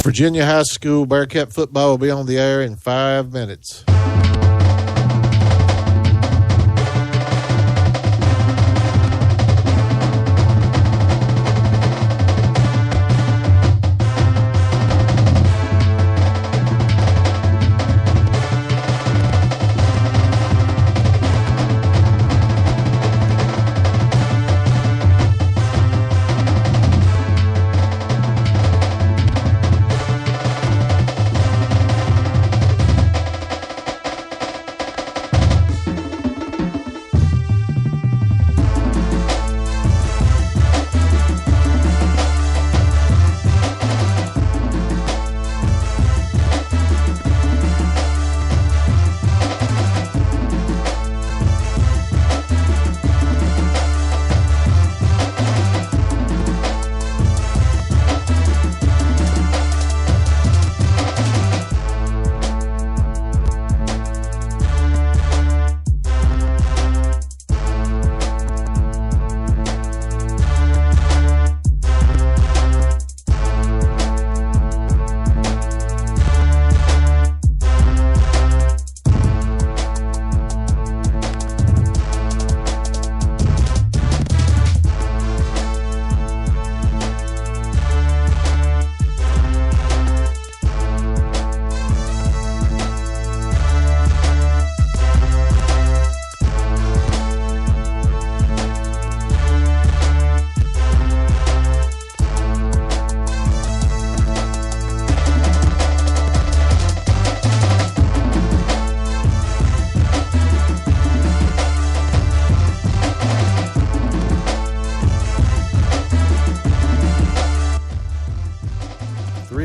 Virginia High School Bearcat football will be on the air in 5 minutes.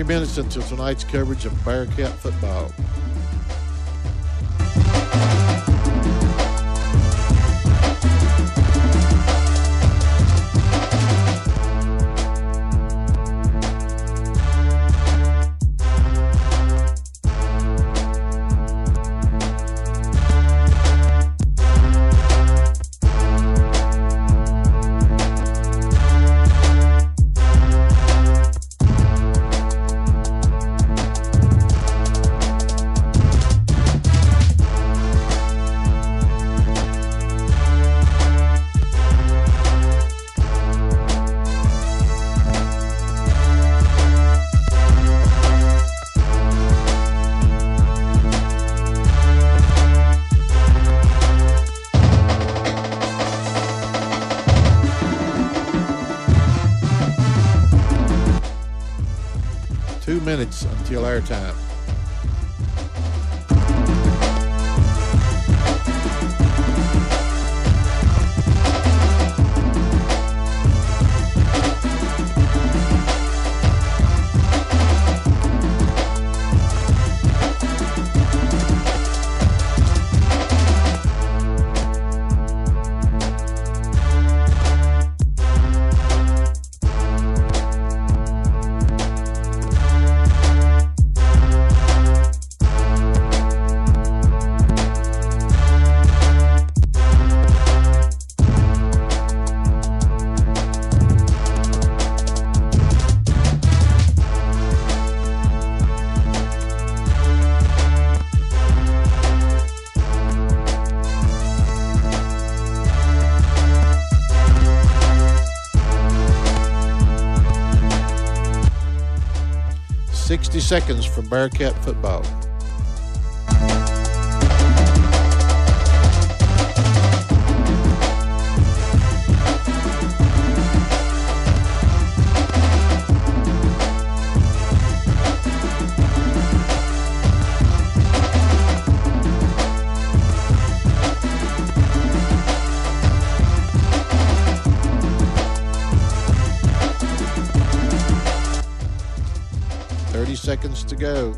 Minutes until tonight's coverage of Bearcat football. Minutes until airtime. Seconds for Bearcat football. Seconds to go.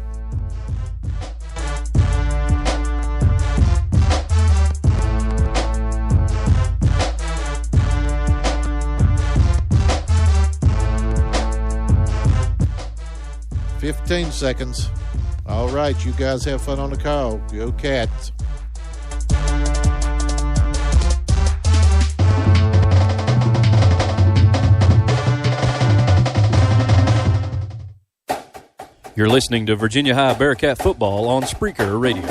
"15 seconds. All right, you guys have fun on the call. Go Cats. You're listening to Virginia High Bearcat football on Spreaker Radio.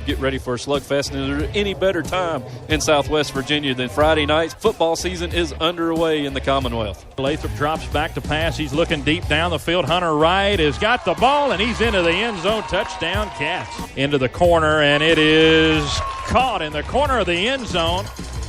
Get ready for a slugfest, and is there any better time in Southwest Virginia than Friday nights? Football season is underway in the Commonwealth. Lathrop drops back to pass. He's looking deep down the field. Hunter Wright has got the ball, and he's into the end zone. Touchdown, Cats. Into the corner, and it is caught in the corner of the end zone.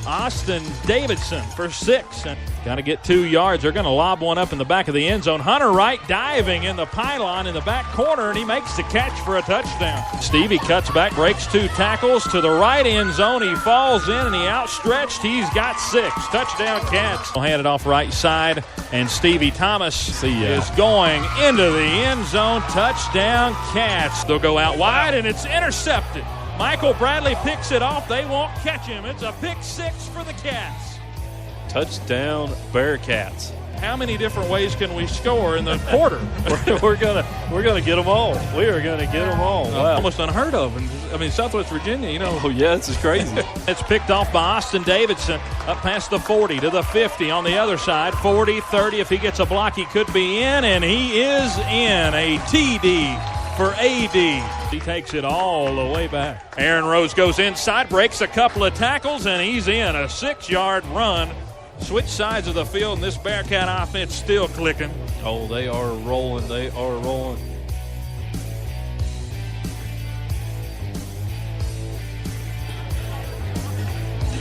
Austin Davidson for 6. And got to get 2 yards. They're going to lob one up in the back of the end zone. Hunter Wright diving in the pylon in the back corner, and he makes the catch for a touchdown. Stevie cuts back, breaks 2 tackles to the right end zone. He falls in, and he outstretched. He's got 6. Touchdown, Cats. We'll hand it off right side, and Stevie Thomas is going into the end zone. Touchdown, Cats. They'll go out wide, and it's intercepted. Michael Bradley picks it off. They won't catch him. It's a pick 6 for the Cats. Touchdown, Bearcats. How many different ways can we score in the quarter? we're gonna get them all. We are gonna get them all. Wow. Almost unheard of. And Southwest Virginia, you know. Oh yeah, this is crazy. It's picked off by Austin Davidson up past the 40 to the 50 on the other side. 40, 30. If he gets a block, he could be in, and he is in. A TD for AD. He takes it all the way back. Aaron Rose goes inside, breaks a couple of tackles, and he's in. A 6-yard run. Switch sides of the field, and this Bearcat offense still clicking. Oh, they are rolling. They are rolling.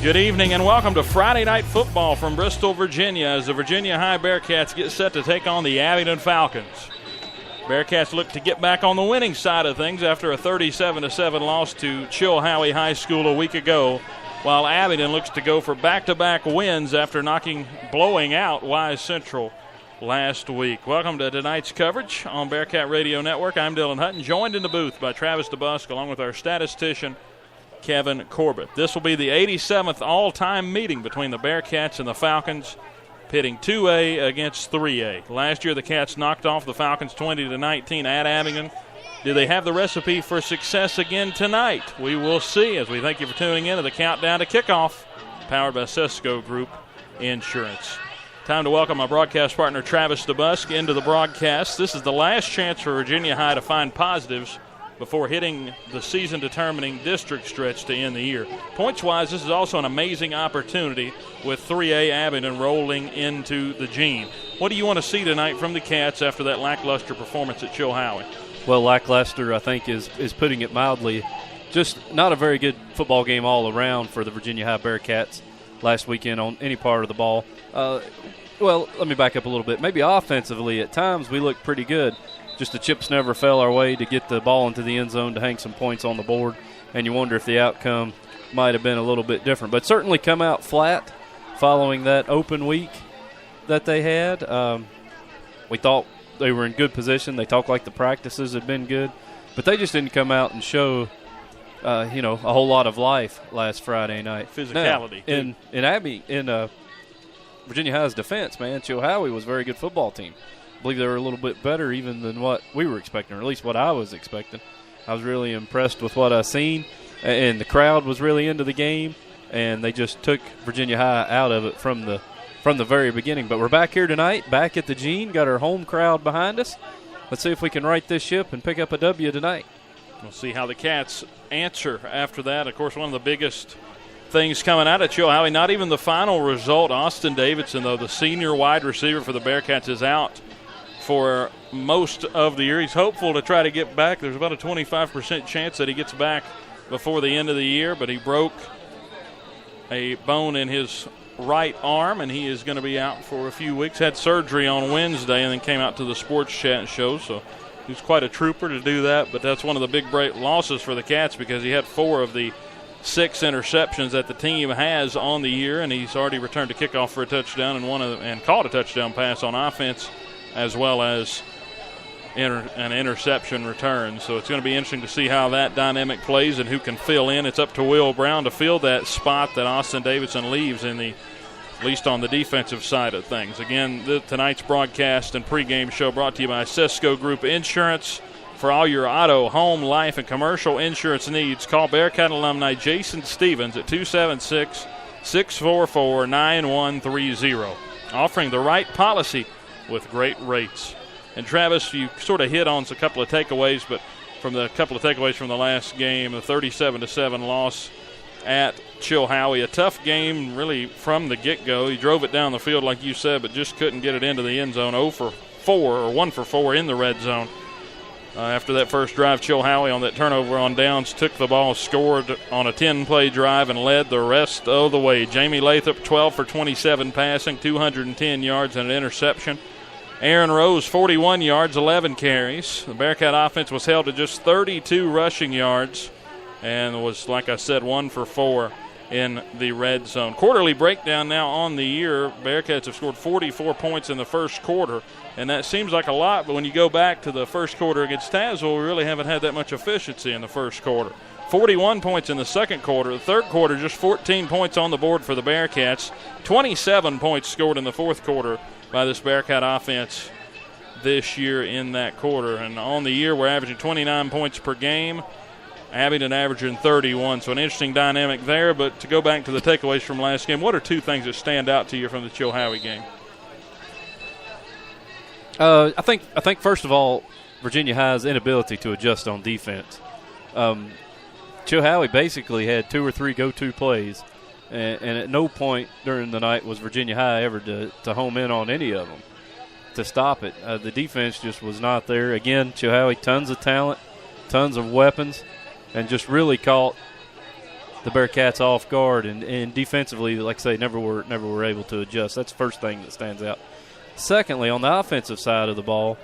Good evening and welcome to Friday Night Football from Bristol, Virginia, as the Virginia High Bearcats get set to take on the Abingdon Falcons. Bearcats look to get back on the winning side of things after a 37-7 loss to Chilhowie High School a week ago, while Abingdon looks to go for back-to-back wins after blowing out Wise Central last week. Welcome to tonight's coverage on Bearcat Radio Network. I'm Dylan Hutton, joined in the booth by Travis DeBusk along with our statistician Kevin Corbett. This will be the 87th all-time meeting between the Bearcats and the Falcons, pitting 2A against 3A. Last year, the Cats knocked off the Falcons 20-19 at Abingdon. Do they have the recipe for success again tonight? We will see, as we thank you for tuning in to the Countdown to Kickoff, powered by Sesco Group Insurance. Time to welcome my broadcast partner, Travis DeBusk, into the broadcast. This is the last chance for Virginia High to find positives before hitting the season-determining district stretch to end the year. Points-wise, this is also an amazing opportunity with 3A Abingdon rolling into the Gene. What do you want to see tonight from the Cats after that lackluster performance at Chilhowie? Well, lackluster, I think, is putting it mildly. Just not a very good football game all around for the Virginia High Bearcats last weekend on any part of the ball. Well, let me back up a little bit. Maybe offensively at times we looked pretty good. Just the chips never fell our way to get the ball into the end zone to hang some points on the board, and you wonder if the outcome might have been a little bit different. But certainly come out flat following that open week that they had. We thought they were in good position. They talked like the practices had been good, but they just didn't come out and show, a whole lot of life last Friday night. Physicality. Now, in Virginia High's defense, man, Chilhowie was a very good football team. I believe they were a little bit better even than what we were expecting, or at least what I was expecting. I was really impressed with what I seen, and the crowd was really into the game, and they just took Virginia High out of it from the very beginning. But we're back here tonight, back at the Gene, got our home crowd behind us. Let's see if we can right this ship and pick up a W tonight. We'll see how the Cats answer after that. Of course, one of the biggest things coming out of Chilhowie, not even the final result. Austin Davidson, though, the senior wide receiver for the Bearcats, is out for most of the year. He's hopeful to try to get back. There's about a 25% chance that he gets back before the end of the year, but he broke a bone in his right arm, and he is going to be out for a few weeks. Had surgery on Wednesday and then came out to the sports chat show, so he's quite a trooper to do that. But that's one of the big losses for the Cats because he had 4 of the 6 interceptions that the team has on the year, and he's already returned to kickoff for a touchdown and caught a touchdown pass on offense, as well as an interception return. So it's going to be interesting to see how that dynamic plays and who can fill in. It's up to Will Brown to fill that spot that Austin Davidson leaves at least on the defensive side of things. Again, tonight's broadcast and pregame show brought to you by Sesco Group Insurance. For all your auto, home, life, and commercial insurance needs, call Bearcat alumni Jason Stevens at 276-644-9130. Offering the right policy with great rates. And Travis, you sort of hit on a couple of takeaways, but from the couple of takeaways from the last game, a 37-7 loss at Chilhowie. A tough game really from the get-go. He drove it down the field like you said, but just couldn't get it into the end zone. 1 for 4 in the red zone. After that first drive, Chilhowie on that turnover on downs took the ball, scored on a 10-play drive, and led the rest of the way. Jamie Lathrop, 12 for 27 passing, 210 yards and an interception. Aaron Rose, 41 yards, 11 carries. The Bearcat offense was held to just 32 rushing yards and was, like I said, 1 for 4 in the red zone. Quarterly breakdown now on the year. Bearcats have scored 44 points in the first quarter, and that seems like a lot, but when you go back to the first quarter against Tazewell, we really haven't had that much efficiency in the first quarter. 41 points in the second quarter. The third quarter, just 14 points on the board for the Bearcats. 27 points scored in the fourth quarter by this Bearcat offense this year in that quarter. And on the year, we're averaging 29 points per game. Abingdon averaging 31, so an interesting dynamic there. But to go back to the takeaways from last game, what are two things that stand out to you from the Chilhowie game? I think first of all, Virginia High's inability to adjust on defense. Chilhowie basically had 2 or 3 go-to plays, and at no point during the night was Virginia High ever to home in on any of them to stop it. The defense just was not there. Again, Chilhowie, tons of talent, tons of weapons, and just really caught the Bearcats off guard. And defensively, like I say, never were able to adjust. That's the first thing that stands out. Secondly, on the offensive side of the ball,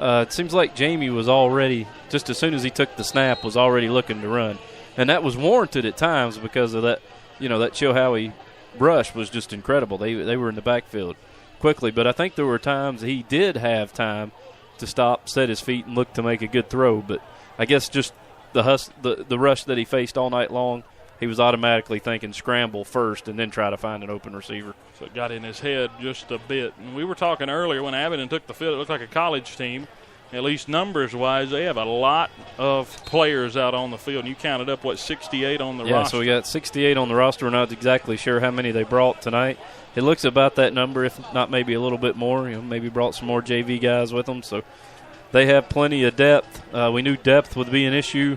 it seems like Jamie was already, just as soon as he took the snap, was already looking to run. And that was warranted at times because of that, that Chilhowie rush was just incredible. They were in the backfield quickly. But I think there were times he did have time to stop, set his feet, and look to make a good throw. But I guess just the rush that he faced all night long, he was automatically thinking scramble first and then try to find an open receiver. So it got in his head just a bit. And we were talking earlier when Abingdon took the field, it looked like a college team. At least numbers-wise, they have a lot of players out on the field. And you counted up, 68 on the roster? Yeah, so we got 68 on the roster. We're not exactly sure how many they brought tonight. It looks about that number, if not maybe a little bit more. Maybe brought some more JV guys with them. So they have plenty of depth. We knew depth would be an issue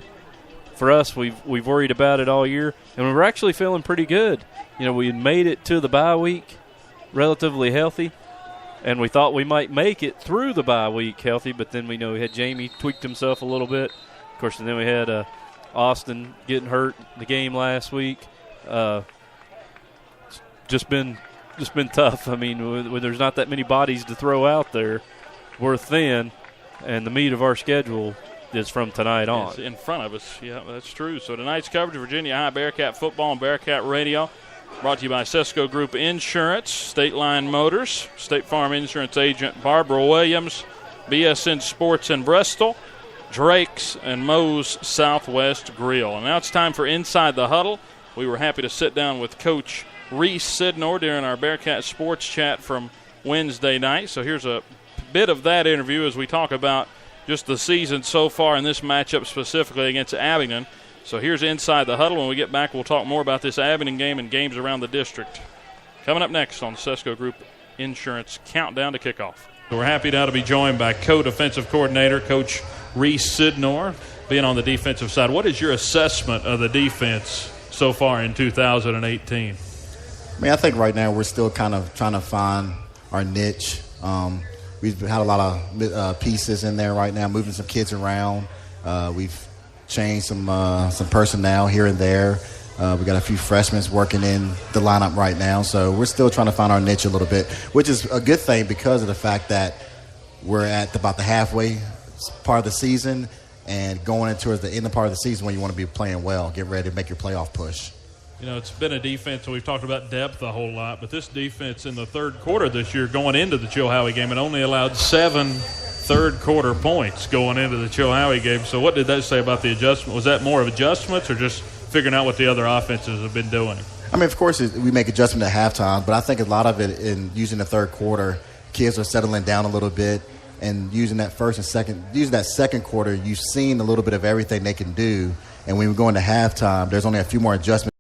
for us. We've worried about it all year, and we were actually feeling pretty good. We had made it to the bye week relatively healthy, and we thought we might make it through the bye week healthy, but then we had Jamie tweaked himself a little bit. Of course, and then we had Austin getting hurt in the game last week. Just been tough. I mean, when there's not that many bodies to throw out there, we're thin, and the meat of our schedule is from tonight on. It's in front of us. Yeah, that's true. So tonight's coverage of Virginia High Bearcat football and Bearcat Radio brought to you by Sesco Group Insurance, State Line Motors, State Farm Insurance Agent Barbara Williams, BSN Sports in Bristol, Drake's, and Moe's Southwest Grill. And now it's time for Inside the Huddle. We were happy to sit down with Coach Reese Sidnor during our Bearcat Sports Chat from Wednesday night. So here's a bit of that interview as we talk about just the season so far in this matchup specifically against Abingdon. So here's Inside the Huddle. When we get back, we'll talk more about this Abingdon game and games around the district. Coming up next on the Sesco Group Insurance Countdown to Kickoff. We're happy now to be joined by co-defensive coordinator, Coach Reese Sidnor, being on the defensive side. What is your assessment of the defense so far in 2018? I think right now we're still kind of trying to find our niche. We've had a lot of pieces in there right now, moving some kids around. We've changed some personnel here and there. We got a few freshmen working in the lineup right now, so we're still trying to find our niche a little bit, which is a good thing because of the fact that we're at about the halfway part of the season and going into the end of part of the season when you want to be playing well, get ready to make your playoff push. It's been a defense, and we've talked about depth a whole lot, but this defense in the third quarter this year going into the Chilhowie game, it only allowed 7 third-quarter points going into the Chilhowie game. So what did that say about the adjustment? Was that more of adjustments or just figuring out what the other offenses have been doing? Of course, we make adjustments at halftime, but I think a lot of it in using the third quarter, kids are settling down a little bit. and using that second quarter, you've seen a little bit of everything they can do. And when we go into halftime, there's only a few more adjustments